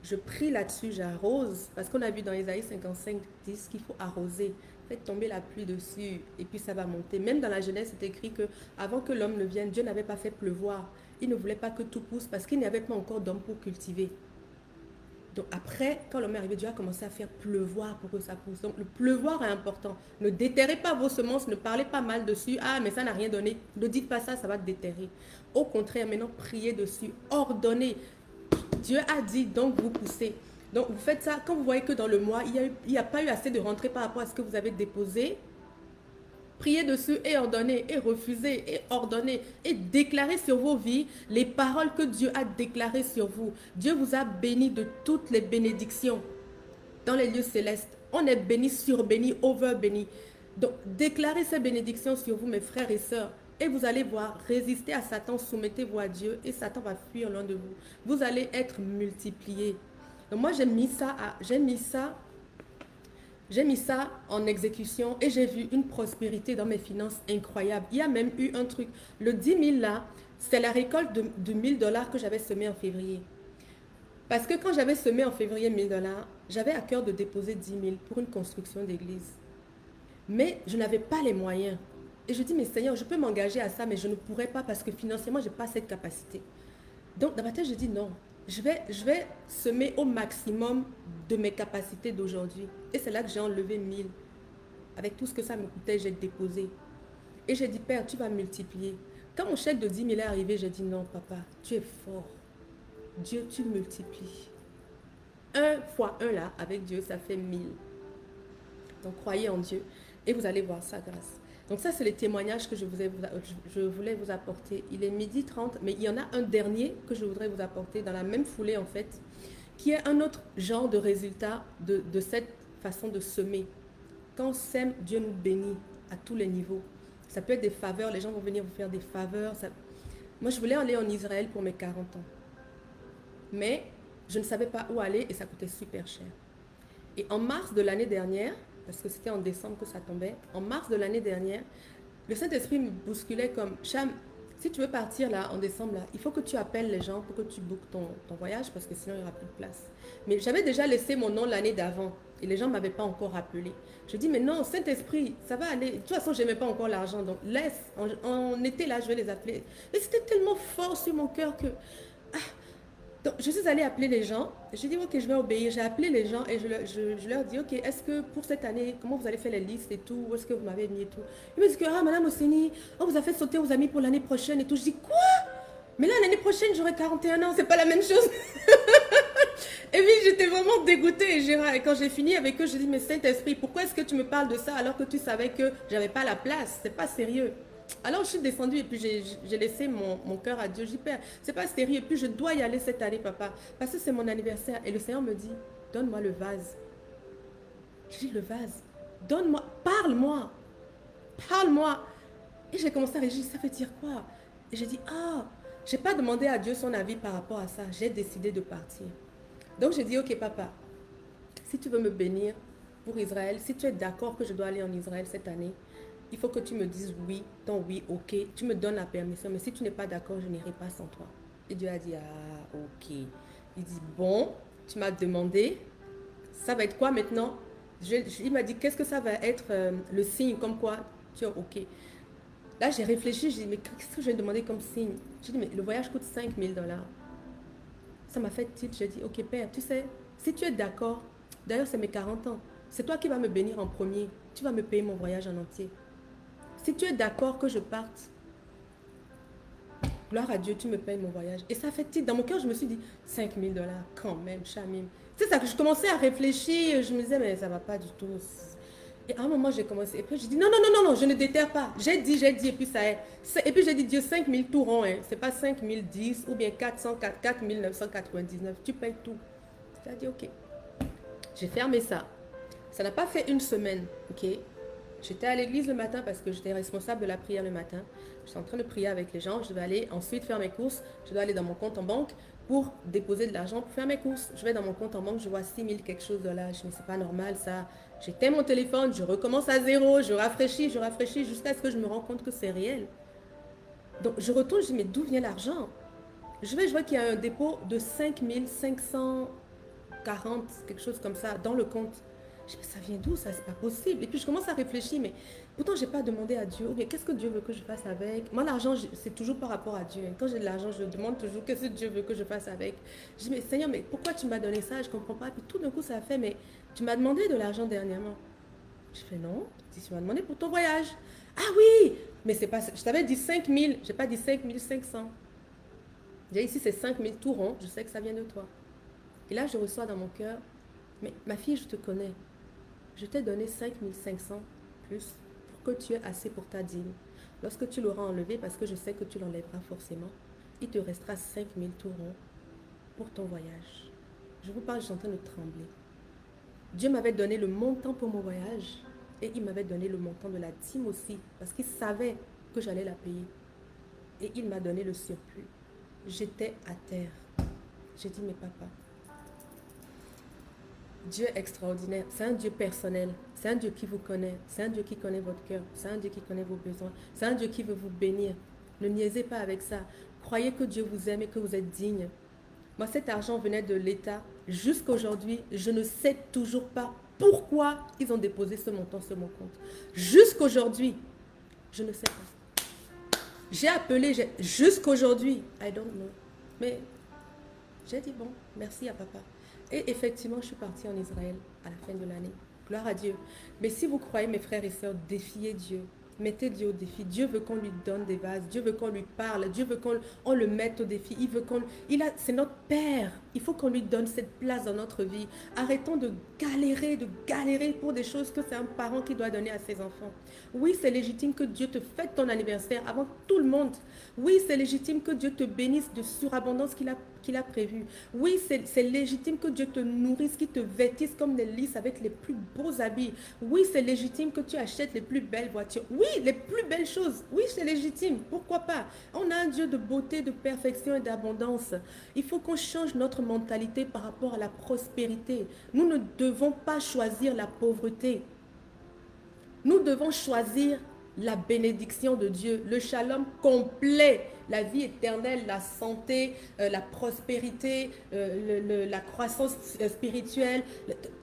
Je prie là-dessus, j'arrose, parce qu'on a vu dans Ésaïe 55, 10 qu'il faut arroser. Faites tomber la pluie dessus et puis ça va monter. Même dans la Genèse, c'est écrit que avant que l'homme ne vienne, Dieu n'avait pas fait pleuvoir. Il ne voulait pas que tout pousse parce qu'il n'y avait pas encore d'homme pour cultiver. Donc après, quand l'homme est arrivé, Dieu a commencé à faire pleuvoir pour que ça pousse. Donc le pleuvoir est important. Ne déterrez pas vos semences, ne parlez pas mal dessus. Ah, mais ça n'a rien donné. Ne dites pas ça, ça va te déterrer. Au contraire, maintenant, priez dessus, ordonnez. Dieu a dit, donc vous poussez. Donc vous faites ça, quand vous voyez que dans le mois, il n'y a pas eu assez de rentrée par rapport à ce que vous avez déposé, priez dessus et ordonnez, et refusez, et ordonnez, et déclarez sur vos vies les paroles que Dieu a déclarées sur vous. Dieu vous a béni de toutes les bénédictions dans les lieux célestes. On est béni, surbéni, over béni. Donc déclarez ces bénédictions sur vous, mes frères et sœurs. Et vous allez voir, résister à Satan, soumettez-vous à Dieu et Satan va fuir loin de vous. Vous allez être multipliés. Donc moi j'ai mis ça en exécution et j'ai vu une prospérité dans mes finances incroyable. Il y a même eu un truc. Le 10 000 là, c'est la récolte de 1 000 $ que j'avais semé en février. Parce que quand j'avais semé en février 1 000 $, j'avais à cœur de déposer 10 000 pour une construction d'église. Mais je n'avais pas les moyens. Et je dis, mais Seigneur, je peux m'engager à ça, mais je ne pourrais pas parce que financièrement, je n'ai pas cette capacité. Donc, dans ma tête, je dis non. Je vais semer au maximum de mes capacités d'aujourd'hui. Et c'est là que j'ai enlevé 1 000. Avec tout ce que ça me coûtait, j'ai déposé. Et j'ai dit, Père, tu vas multiplier. Quand mon chèque de 10 000 est arrivé, j'ai dit, non, papa, tu es fort. Dieu, tu multiplies. 1 fois 1 là, avec Dieu, ça fait 1 000. Donc, croyez en Dieu et vous allez voir sa grâce. Donc, ça, c'est les témoignages que je voulais vous apporter. Il est 12h30, mais il y en a un dernier que je voudrais vous apporter dans la même foulée, en fait, qui est un autre genre de résultat de cette façon de semer. Quand on sème, Dieu nous bénit à tous les niveaux. Ça peut être des faveurs, les gens vont venir vous faire des faveurs. Moi, je voulais aller en Israël pour mes 40 ans. Mais je ne savais pas où aller et ça coûtait super cher. Et en mars de l'année dernière, parce que c'était en décembre que ça tombait, en mars de l'année dernière, le Saint-Esprit me bousculait comme, Cham, si tu veux partir là, en décembre, là, il faut que tu appelles les gens pour que tu bookes ton voyage parce que sinon il n'y aura plus de place. Mais j'avais déjà laissé mon nom l'année d'avant et les gens ne m'avaient pas encore appelé. Je dis, mais non, Saint-Esprit, ça va aller. De toute façon, je n'aimais pas encore l'argent, donc laisse, en été là, je vais les appeler. Et c'était tellement fort sur mon cœur que... Donc, je suis allée appeler les gens. J'ai dit, ok, je vais obéir. J'ai appelé les gens et je leur dis, ok, est-ce que pour cette année, comment vous allez faire les listes et tout? Où est-ce que vous m'avez mis et tout? Ils me disent que, ah, Madame Osseni, oh, vous avez fait sauter vos amis pour l'année prochaine et tout. Je dis, quoi? Mais là, l'année prochaine, j'aurai 41 ans. C'est pas la même chose. Et puis, j'étais vraiment dégoûtée. Et quand j'ai fini avec eux, je dis, mais Saint-Esprit, pourquoi est-ce que tu me parles de ça alors que tu savais que j'avais pas la place? C'est pas sérieux. Alors je suis descendue et puis j'ai laissé mon cœur à Dieu. J'ai dit, Père, c'est pas sérieux. Et puis je dois y aller cette année, papa. Parce que c'est mon anniversaire. Et le Seigneur me dit, donne-moi le vase. Je dis, le vase. Donne-moi, parle-moi. Parle-moi. Et j'ai commencé à réagir, ça veut dire quoi? Et j'ai dit, ah, j'ai pas demandé à Dieu son avis par rapport à ça. J'ai décidé de partir. Donc j'ai dit, ok, papa, si tu veux me bénir pour Israël, si tu es d'accord que je dois aller en Israël cette année, il faut que tu me dises oui, ton oui, ok, tu me donnes la permission, mais si tu n'es pas d'accord, je n'irai pas sans toi. Et Dieu a dit, ah, ok. Il dit, bon, tu m'as demandé, ça va être quoi maintenant? Il m'a dit, qu'est-ce que ça va être le signe, comme quoi tu es ok. Là, j'ai réfléchi, j'ai dit, mais qu'est-ce que je vais demander comme signe? J'ai dit, mais le voyage coûte 5 000 $. Ça m'a fait titre, j'ai dit, ok Père, tu sais, si tu es d'accord, d'ailleurs c'est mes 40 ans, c'est toi qui vas me bénir en premier, tu vas me payer mon voyage en entier. Si tu es d'accord que je parte, gloire à Dieu, tu me payes mon voyage. Et ça fait titre. Dans mon cœur, je me suis dit, 5 000 $ quand même, Chamim. C'est ça que je commençais à réfléchir. Je me disais, mais ça ne va pas du tout. Et à un moment, j'ai commencé. Et puis, j'ai dit, non, non, non, non, non, je ne déterre pas. J'ai dit, et puis ça est. Et puis, j'ai dit, Dieu, 5 000 tout rond. Hein. Ce n'est pas 5 010 ou bien 4 999. Tu payes tout. J'ai dit, ok. J'ai fermé ça. Ça n'a pas fait une semaine, ok. J'étais à l'église le matin parce que j'étais responsable de la prière le matin. Je suis en train de prier avec les gens. Je vais aller ensuite faire mes courses. Je dois aller dans mon compte en banque pour déposer de l'argent pour faire mes courses. Je vais dans mon compte en banque, je vois 6 000 quelque chose de là. Je me dis, c'est pas normal ça. J'éteins mon téléphone, je recommence à zéro, je rafraîchis jusqu'à ce que je me rends compte que c'est réel. Donc je retourne, je dis, mais d'où vient l'argent? Je vois qu'il y a un dépôt de 5 540, quelque chose comme ça, dans le compte. Je dis, mais ça vient d'où ça? C'est pas possible. Et puis je commence à réfléchir, mais pourtant je n'ai pas demandé à Dieu. Ou bien qu'est-ce que Dieu veut que je fasse avec? Moi, l'argent, c'est toujours par rapport à Dieu. Quand j'ai de l'argent, je demande toujours qu'est-ce que Dieu veut que je fasse avec. Je dis, mais Seigneur, mais pourquoi tu m'as donné ça? Je ne comprends pas. Puis tout d'un coup, ça a fait, mais tu m'as demandé de l'argent dernièrement. Je fais non. Je dis, tu m'as demandé pour ton voyage. Ah oui, mais c'est pas. Je t'avais dit 5 000. Je n'ai pas dit 5 500. Déjà ici, c'est 5 000 tout rond. Je sais que ça vient de toi. Et là, je reçois dans mon cœur, mais ma fille, je te connais. Je t'ai donné 5 500 plus pour que tu aies assez pour ta dîme. Lorsque tu l'auras enlevé, parce que je sais que tu l'enlèveras forcément, il te restera 5 000 tout rond pour ton voyage. Je vous parle, je suis en train de trembler. Dieu m'avait donné le montant pour mon voyage et il m'avait donné le montant de la dîme aussi, parce qu'il savait que j'allais la payer. Et il m'a donné le surplus. J'étais à terre. J'ai dit, mais papa, Dieu est extraordinaire, c'est un Dieu personnel, c'est un Dieu qui vous connaît, c'est un Dieu qui connaît votre cœur, c'est un Dieu qui connaît vos besoins, c'est un Dieu qui veut vous bénir. Ne niaisez pas avec ça. Croyez que Dieu vous aime et que vous êtes digne. Moi, cet argent venait de l'État. Jusqu'à aujourd'hui, je ne sais toujours pas pourquoi ils ont déposé ce montant sur mon compte. Jusqu'à aujourd'hui, je ne sais pas. J'ai appelé, jusqu'à aujourd'hui, I don't know. Mais j'ai dit, bon, merci à papa. Et effectivement, je suis partie en Israël à la fin de l'année. Gloire à Dieu. Mais si vous croyez, mes frères et sœurs, défiez Dieu. Mettez Dieu au défi. Dieu veut qu'on lui donne des vases. Dieu veut qu'on lui parle. Dieu veut qu'on le mette au défi. Il veut c'est notre Père. Il faut qu'on lui donne cette place dans notre vie. Arrêtons de galérer pour des choses que c'est un parent qui doit donner à ses enfants. Oui, c'est légitime que Dieu te fête ton anniversaire avant tout le monde. Oui, c'est légitime que Dieu te bénisse de surabondance qu'il a prévu. Oui, c'est légitime que Dieu te nourrisse, qu'il te vêtisse comme des lys avec les plus beaux habits. Oui, c'est légitime que tu achètes les plus belles voitures. Oui, les plus belles choses. Oui, c'est légitime. Pourquoi pas? On a un Dieu de beauté, de perfection et d'abondance. Il faut qu'on change notre mentalité par rapport à la prospérité. Nous ne devons pas choisir la pauvreté. Nous devons choisir la bénédiction de Dieu, le shalom complet, la vie éternelle, la santé, la prospérité, la croissance spirituelle,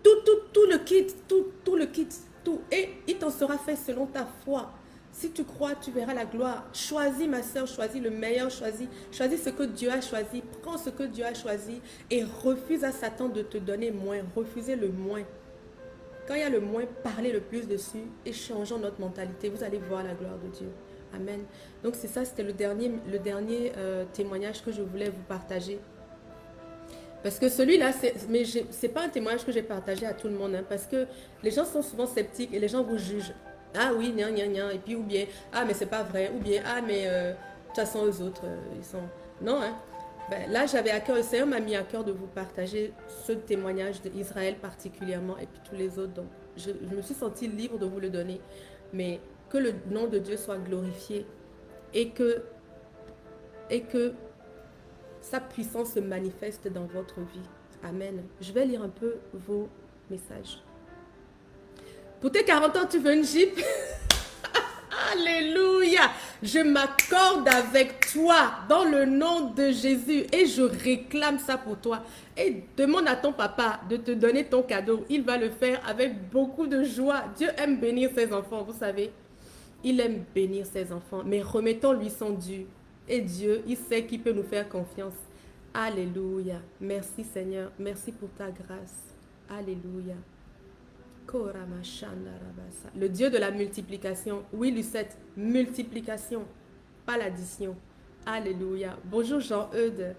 tout le kit, tout le kit, tout. Et il t'en sera fait selon ta foi. Si tu crois, tu verras la gloire. Choisis, ma soeur, choisis le meilleur, choisis ce que Dieu a choisi. Prends ce que Dieu a choisi et refuse à Satan de te donner moins. Refusez le moins. Quand il y a le moins, parlez le plus dessus et changeons notre mentalité. Vous allez voir la gloire de Dieu. Amen. Donc c'est ça, c'était le dernier témoignage que je voulais vous partager. Parce que celui-là, c'est pas un témoignage que j'ai partagé à tout le monde. Hein, parce que les gens sont souvent sceptiques et les gens vous jugent. Ah oui, gna gna gna. Et puis ou bien, ah mais c'est pas vrai. Ou bien, ah mais de toute façon eux autres, ils sont... Non, hein. Ben, là, j'avais à cœur, le Seigneur m'a mis à cœur de vous partager ce témoignage d'Israël particulièrement et puis tous les autres. Donc, je me suis sentie libre de vous le donner. Mais que le nom de Dieu soit glorifié et que sa puissance se manifeste dans votre vie. Amen. Je vais lire un peu vos messages. Pour tes 40 ans, tu veux une Jeep? Alléluia. Je m'accorde avec toi dans le nom de Jésus et je réclame ça pour toi. Et demande à ton papa de te donner ton cadeau. Il va le faire avec beaucoup de joie. Dieu aime bénir ses enfants, vous savez. Il aime bénir ses enfants, mais remettons-lui son dû. Et Dieu, il sait qu'il peut nous faire confiance. Alléluia. Merci Seigneur. Merci pour ta grâce. Alléluia. Le Dieu de la multiplication. Oui, Lucette, multiplication, pas l'addition. Alléluia. Bonjour Jean-Eudes.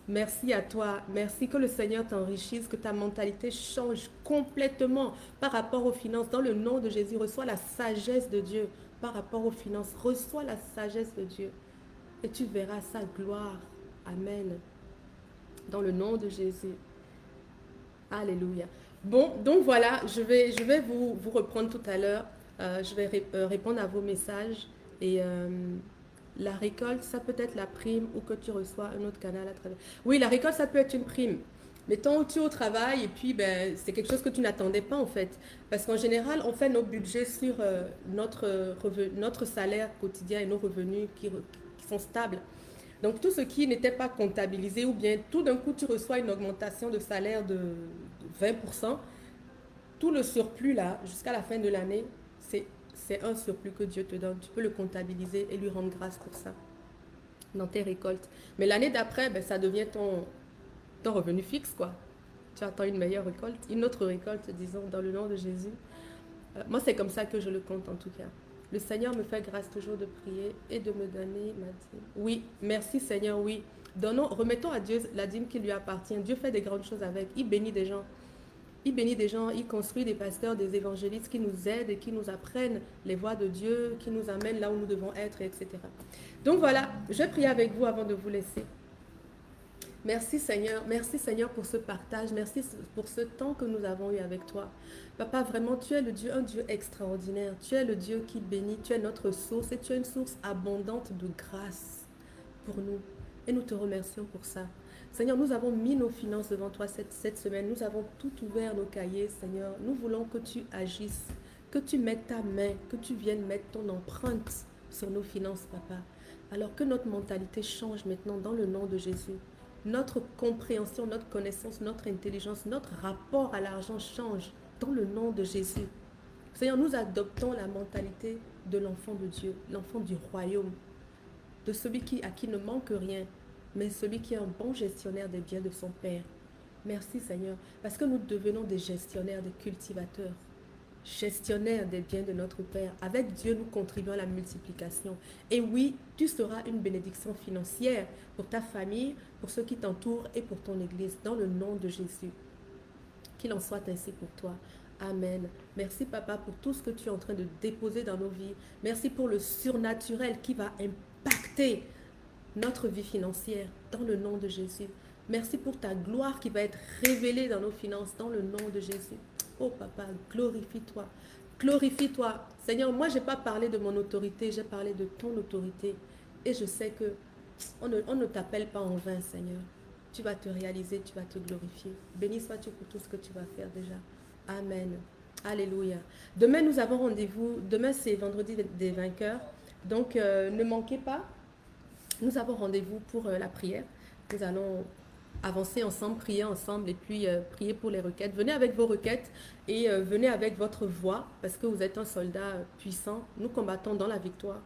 Merci à toi. Merci que le Seigneur t'enrichisse, que ta mentalité change complètement par rapport aux finances. Dans le nom de Jésus, reçois la sagesse de Dieu par rapport aux finances. Reçois la sagesse de Dieu et tu verras sa gloire. Amen. Dans le nom de Jésus. Alléluia. Bon, donc voilà, je vais vous reprendre tout à l'heure. Je vais répondre à vos messages. Et la récolte, ça peut être la prime ou que tu reçois un autre canal à travers. Oui, la récolte, ça peut être une prime. Mettons, tu es au travail et puis ben, c'est quelque chose que tu n'attendais pas en fait. Parce qu'en général, on fait nos budgets sur notre salaire quotidien et nos revenus qui sont stables. Donc tout ce qui n'était pas comptabilisé ou bien tout d'un coup tu reçois une augmentation de salaire de 20%, tout le surplus là, jusqu'à la fin de l'année, c'est un surplus que Dieu te donne. Tu peux le comptabiliser et lui rendre grâce pour ça dans tes récoltes. Mais l'année d'après, ben, ça devient ton revenu fixe, quoi. Tu attends une meilleure récolte, une autre récolte, disons, dans le nom de Jésus. Moi, c'est comme ça que je le compte en tout cas. Le Seigneur me fait grâce toujours de prier et de me donner ma dîme. Oui, merci Seigneur, oui. Remettons à Dieu la dîme qui lui appartient. Dieu fait des grandes choses avec. Il bénit des gens. Il bénit des gens, il construit des pasteurs, des évangélistes qui nous aident et qui nous apprennent les voies de Dieu, qui nous amènent là où nous devons être, etc. Donc voilà, je vais prier avec vous avant de vous laisser. Merci Seigneur pour ce partage, merci pour ce temps que nous avons eu avec toi. Papa, vraiment, tu es un Dieu extraordinaire, tu es le Dieu qui bénit, tu es notre source et tu es une source abondante de grâce pour nous. Et nous te remercions pour ça. Seigneur, nous avons mis nos finances devant toi cette semaine, nous avons tout ouvert nos cahiers, Seigneur. Nous voulons que tu agisses, que tu mettes ta main, que tu viennes mettre ton empreinte sur nos finances, Papa. Alors que notre mentalité change maintenant dans le nom de Jésus. Notre compréhension, notre connaissance, notre intelligence, notre rapport à l'argent change dans le nom de Jésus. Seigneur, nous adoptons la mentalité de l'enfant de Dieu, l'enfant du royaume, de celui à qui ne manque rien, mais celui qui est un bon gestionnaire des biens de son Père. Merci Seigneur, parce que nous devenons des gestionnaires, des cultivateurs, gestionnaire des biens de notre Père. Avec Dieu, nous contribuons à la multiplication. Et oui, tu seras une bénédiction financière pour ta famille, pour ceux qui t'entourent et pour ton Église, dans le nom de Jésus. Qu'il en soit ainsi pour toi. Amen. Merci Papa pour tout ce que tu es en train de déposer dans nos vies. Merci pour le surnaturel qui va impacter notre vie financière dans le nom de Jésus. Merci pour ta gloire qui va être révélée dans nos finances dans le nom de Jésus. Oh Papa, glorifie-toi. Glorifie-toi. Seigneur, moi, je n'ai pas parlé de mon autorité, j'ai parlé de ton autorité. Et je sais que on ne t'appelle pas en vain, Seigneur. Tu vas te réaliser, tu vas te glorifier. Béni sois-tu pour tout ce que tu vas faire déjà. Amen. Alléluia. Demain, nous avons rendez-vous. Demain, c'est vendredi des vainqueurs. Donc, ne manquez pas. Nous avons rendez-vous pour la prière. Nous allons avancer ensemble, prier ensemble et puis prier pour les requêtes. Venez avec vos requêtes et venez avec votre voix parce que vous êtes un soldat puissant. Nous combattons dans la victoire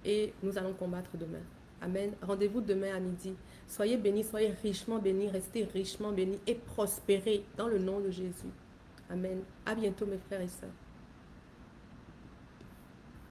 et nous allons combattre demain. Amen. Rendez-vous demain à midi. Soyez bénis, soyez richement bénis, restez richement bénis et prospérez dans le nom de Jésus. Amen. À bientôt mes frères et sœurs.